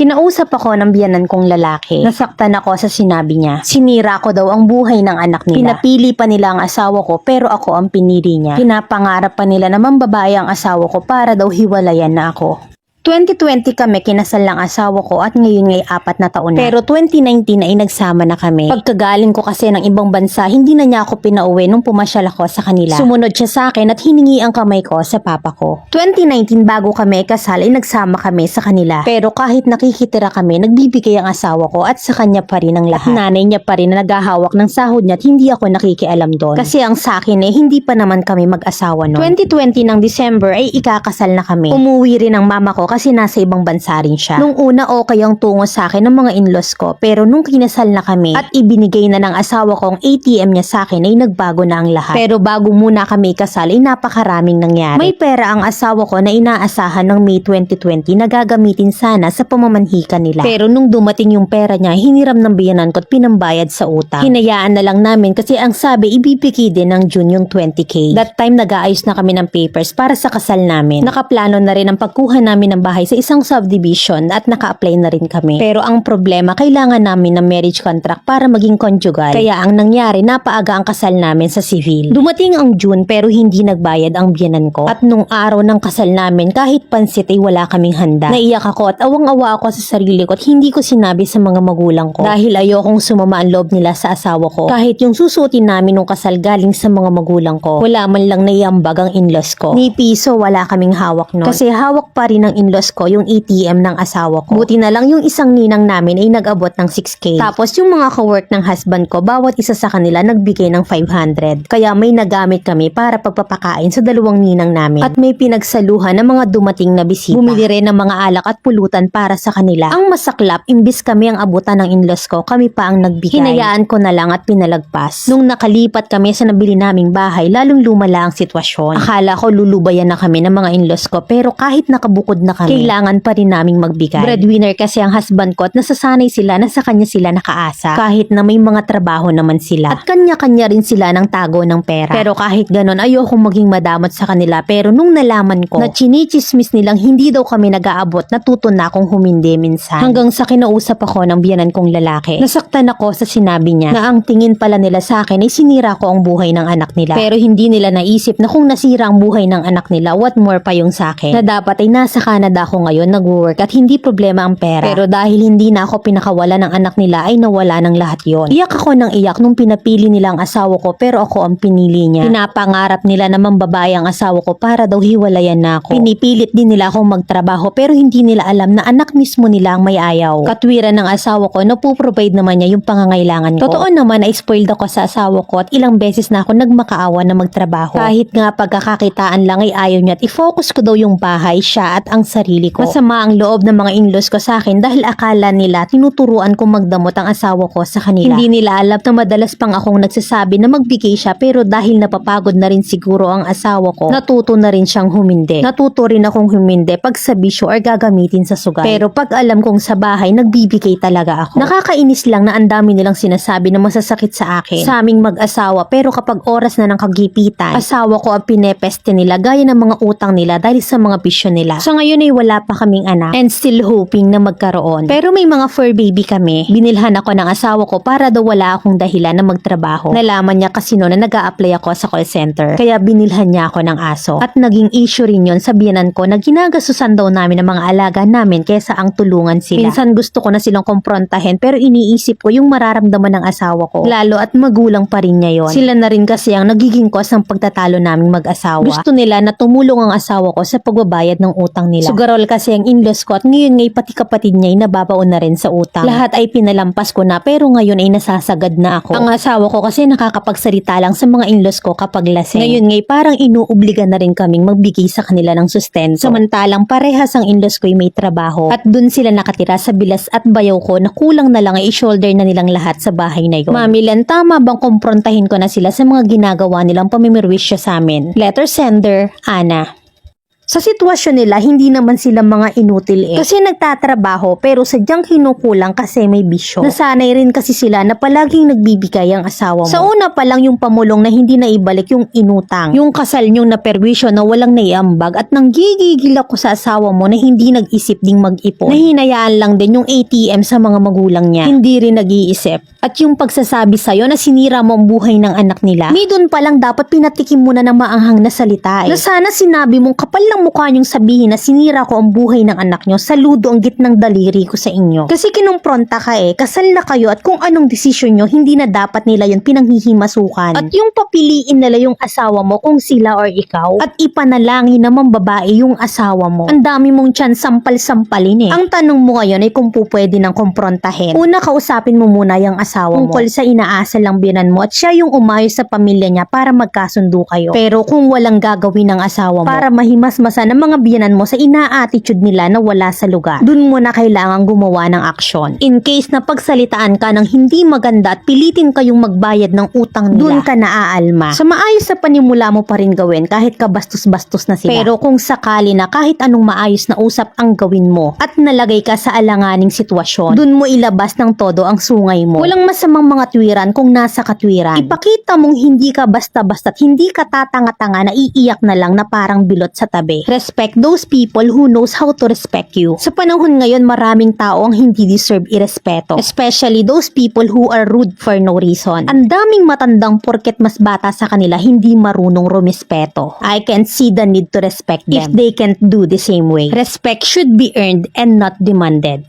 Kinausap ako ng biyanan kong lalaki. Nasaktan ako sa sinabi niya. Sinira ko daw ang buhay ng anak nila. Pinapili pa nila ang asawa ko pero ako ang pinili niya. Pinapangarap pa nila na mambabae ang asawa ko para daw hiwalayan na ako. 2020 kami kinasal ng asawa ko at ngayon ngay 4 na taon na. Pero 2019 ay nagsama na kami. Pagkagaling ko kasi ng ibang bansa, hindi na niya ako pinauwi nung pumasyal ako sa kanila. Sumunod siya sa akin at hiningi ang kamay ko sa papa ko. 2019 bago kami kasal ay nagsama kami sa kanila. Pero kahit nakikitira kami, nagbibigay ang asawa ko at sa kanya pa rin ang lahat. At nanay niya pa rin na naghahawak ng sahod niya at hindi ako nakikialam doon. Kasi ang sa akin hindi pa naman kami mag-asawa noon. 2020 ng December ay ikakasal na kami. Umuwi rin ang mama ko kasi nasa ibang bansa rin siya. Nung una okay ang tungo sa akin ng mga in-laws ko pero nung kinasal na kami at ibinigay na ng asawa ko ang ATM niya sa akin ay nagbago na ang lahat. Pero bago muna kami ikasal ay napakaraming nangyari. May pera ang asawa ko na inaasahan ng May 2020 na gagamitin sana sa pamamanhikan nila. Pero nung dumating yung pera niya, hiniram ng biyanan ko at pinambayad sa utang. Hinayaan na lang namin kasi ang sabi ibibigay din ng June yung 20k. That time nag-aayos na kami ng papers para sa kasal namin. Nakaplano na rin ang pagkuha namin ng bahay sa isang subdivision at naka-apply na rin kami. Pero ang problema, kailangan namin ng marriage contract para maging conjugal. Kaya ang nangyari, napaaga ang kasal namin sa civil. Dumating ang June pero hindi nagbayad ang biyanan ko. At nung araw ng kasal namin, kahit pansit ay wala kaming handa. Naiyak ako at awang-awa ako sa sarili ko at hindi ko sinabi sa mga magulang ko. Dahil ayokong sumama ang loob nila sa asawa ko. Kahit yung susutin namin nung kasal galing sa mga magulang ko, wala man lang naiambag ang in-laws ko. Ni piso wala kaming hawak nun. Kasi hawak pa rin ng in-laws ko yung ATM ng asawa ko. Buti na lang yung isang ninang namin ay nag-abot ng 6k. Tapos yung mga ka-work ng husband ko, bawat isa sa kanila nagbigay ng 500. Kaya may nagamit kami para pagpapakain sa dalawang ninang namin. At may pinagsaluhan ng mga dumating na bisita. Bumili rin ng mga alak at pulutan para sa kanila. Ang masaklap, imbis kami ang abutan ng in-laws ko, kami pa ang nagbigay. Hinayaan ko na lang at pinalagpas. Nung nakalipat kami sa nabili naming bahay, lalong lumala ang sitwasyon. Akala ko lulubayan na kami ng mga in-laws ko pero kahit nakabukod na kami, kailangan pa rin naming magbigay. Breadwinner kasi ang husband ko at nasasanay sila na sa kanya sila nakaasa kahit na may mga trabaho naman sila. At kanya-kanya rin sila ng tago ng pera. Pero kahit ganon ayokong maging madamot sa kanila pero nung nalaman ko na chinichismis nilang hindi daw kami nag-aabot natuto na akong humindi minsan. Hanggang sa kinausap ako ng biyanan kong lalaki. Nasaktan ako sa sinabi niya na ang tingin pala nila sa akin ay sinira ko ang buhay ng anak nila. Pero hindi nila naisip na kung nasira ang buhay ng anak nila what more pa yung sa akin. Na dapat ay nasa Canada ako ngayon nag-work at hindi problema ang pera. Pero dahil hindi na ako pinakawala ng anak nila ay nawala ng lahat yon. Iyak ako ng iyak nung pinapili nila ang asawa ko pero ako ang pinili niya. Pinapangarap nila na mambabae ang asawa ko para daw hiwalayan na ako. Pinipilit din nila akong magtrabaho pero hindi nila alam na anak mismo nila ang may ayaw. Katwiran ng asawa ko na puprovide naman niya yung pangangailangan ko. Totoo naman ay spoiled ako sa asawa ko at ilang beses na ako nagmakaawa na magtrabaho. Kahit nga pagkakakitaan lang ay ayaw niya at i-focus ko daw yung bahay, siya at ang sarili ko. Masama ang loob ng mga in-laws ko sa akin dahil akala nila tinuturuan kong magdamot ang asawa ko sa kanila. Hindi nila alam na madalas pang akong nagsasabi na magbigay siya pero dahil napapagod na rin siguro ang asawa ko, natuto na rin siyang humindi. Natuto rin akong humindi pag sa bisyo or gagamitin sa sugal. Pero pag alam kong sa bahay, nagbibigay talaga ako. Nakakainis lang na ang dami nilang sinasabi na masasakit sa akin, sa aming mag-asawa pero kapag oras na ng kagipitan, asawa ko ang pinepeste nila gaya ng mga utang nila dahil sa mga bisyo nila. So ngayon ay wala pa kaming anak and still hoping na magkaroon. Pero may mga fur baby kami. Binilhan ako ng asawa ko para daw wala akong dahilan na magtrabaho. Nalaman niya kasi noon na nag-a-apply ako sa call center. Kaya binilhan niya ako ng aso. At naging issue rin yon sa biyanan ko na ginagasusan daw namin ng mga alaga namin kesa ang tulungan sila. Minsan gusto ko na silang komprontahin pero iniisip ko yung mararamdaman ng asawa ko. Lalo at magulang pa rin niya yon. Sila na rin kasi ang nagiging cause ng pagtatalo naming mag-asawa. Gusto nila na tumulong ang asawa ko sa pagbabayad ng utang nila. Sugarol kasi ang in-laws ko at ngayon ngay pati kapatid niya ay nababaon na rin sa utang. Lahat ay pinalampas ko na pero ngayon ay nasasagad na ako. Ang asawa ko kasi nakakapagsalita lang sa mga in-laws ko kapag lasing. Ngayon ngay parang inuobliga na rin kaming magbigay sa kanila ng sustento. Samantalang parehas ang in-laws ko ay may trabaho at dun sila nakatira sa bilas at bayaw ko na kulang na lang ay shoulder na nilang lahat sa bahay na yun. Mami Lan, tama bang kumprontahin ko na sila sa mga ginagawa nilang pamimirwisyo sa amin? Letter sender, Ana. Sa sitwasyon nila, hindi naman sila mga inutil kasi nagtatrabaho pero sadyang kinukulang kasi may bisyo. Nasanay rin kasi sila na palaging nagbibigay ang asawa mo. Sa una pa lang yung pamulong na hindi na ibalik yung inutang. Yung kasal nyong na perwisyo na walang naiambag at nanggigigil ako sa asawa mo na hindi nag-isip ding mag-ipon. Nahinayaan lang din yung ATM sa mga magulang niya. Hindi rin nag-iisip. At yung pagsasabi sa'yo na sinira mo ang buhay ng anak nila, ni doon pa lang dapat pinatikim mo na ng maanghang na salita Na sana sinabi mong kapal lang mukha niyong sabihin na sinira ko ang buhay ng anak niyo, saludo ang gitnang daliri ko sa inyo. Kasi kinumpronta ka kasal na kayo at kung anong desisyon nyo, hindi na dapat nila yun pinanghihimasukan. At yung papiliin nila yung asawa mo kung sila or ikaw, at ipanalangin naman babae yung asawa mo. Ang dami mong tiyan sampal-sampalin Ang tanong mo ngayon ay kung pupwede nang kumprontahin. Una, kausapin mo muna yung asawa mo tungkol sa inaasal lang biyanan mo at siya yung umayos sa pamilya niya para magkasundo kayo. Pero kung walang gagawin ng asawa mo para mahimasmasa ng mga biyanan mo sa ina-attitude nila na wala sa lugar, dun mo na kailangan gumawa ng aksyon. In case na pagsalitaan ka ng hindi maganda at pilitin kayong magbayad ng utang nila, dun ka naaalma. Sa maayos sa panimula mo pa rin gawin kahit kabastos-bastos na sila. Pero kung sakali na kahit anong maayos na usap ang gawin mo at nalagay ka sa alanganing sitwasyon, dun mo ilabas ng todo ang sungay mo. Walang masamang mga tuwiran kung nasa katwiran. Ipakita mong hindi ka basta-basta't hindi ka tatanga-tanga na iiyak na lang na parang bilot sa tabi. Respect those people who knows how to respect you. Sa panahon ngayon, maraming tao ang hindi deserve irespeto. Especially those people who are rude for no reason. Ang daming matandang porket mas bata sa kanila hindi marunong rumispeto. I can't see the need to respect them if they can't do the same way. Respect should be earned and not demanded.